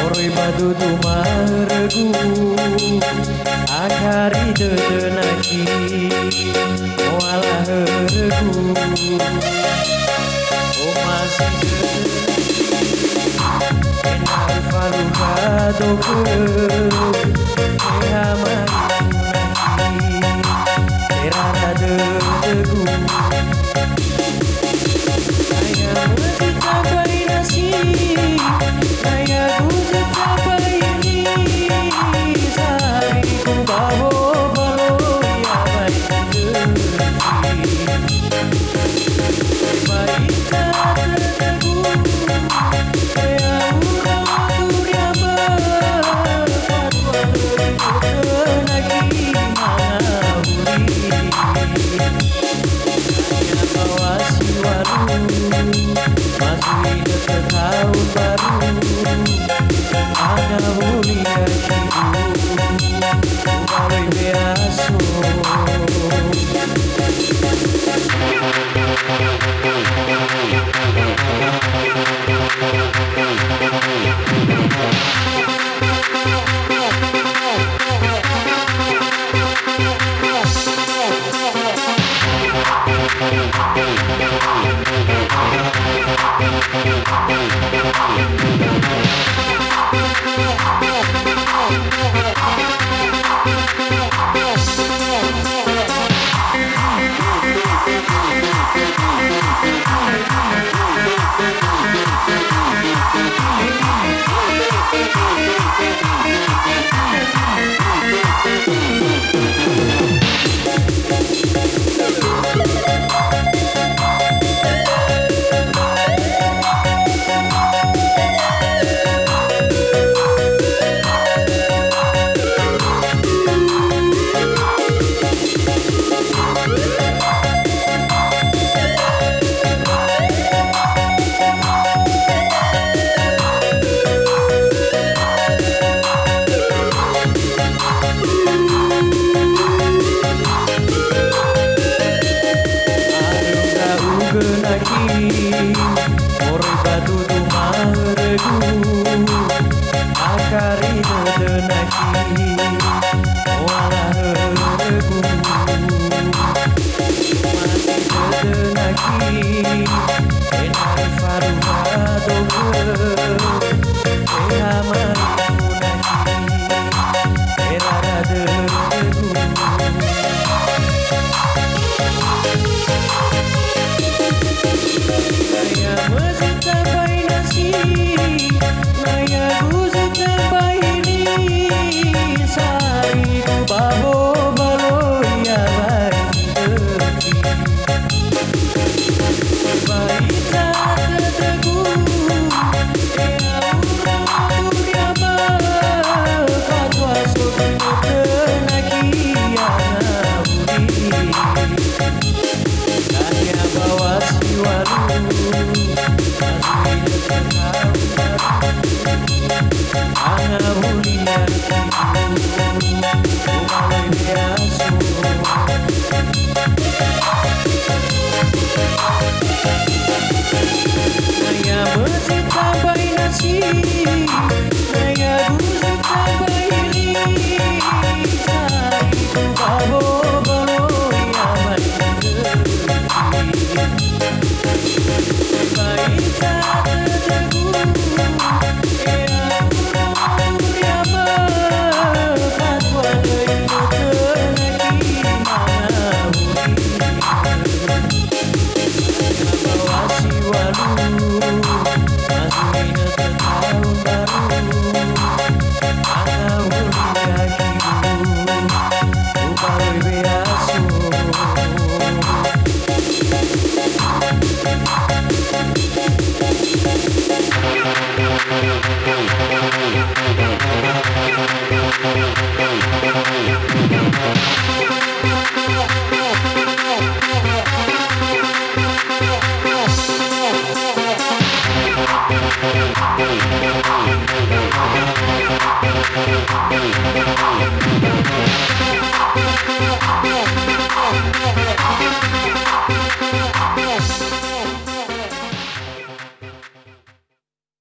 Oroi badudu maregu akari dedenaki oalah heregu o masih enak faluka doke ehamari erara dedegu ayam ditambahi nasi ayah bujuk cabai ini sari ku bawa balo ya baik baik tertegu ya udah waktunya berbuat lagi mengabuli hanya bawa si waru masih dekat tahun baru ana mulia hidup kembali biasa. Oroi badudu maregu akari dedenaki oalah heregu masih dedenaki enari faruha doge ehamari punaki erara dedegu ayah masih cabai nasi ayah bujuk cabai ini sari ku bawa balo ya baik baik tertegu ya urang dunia fatwa sotu tenaki anabudi hanya bawa si waru masih dekat ana mulia hidup kembali biasa. Ayah masih tambahi nasi ayah bujuk cabai ini sari ku bawa balo ya baik baik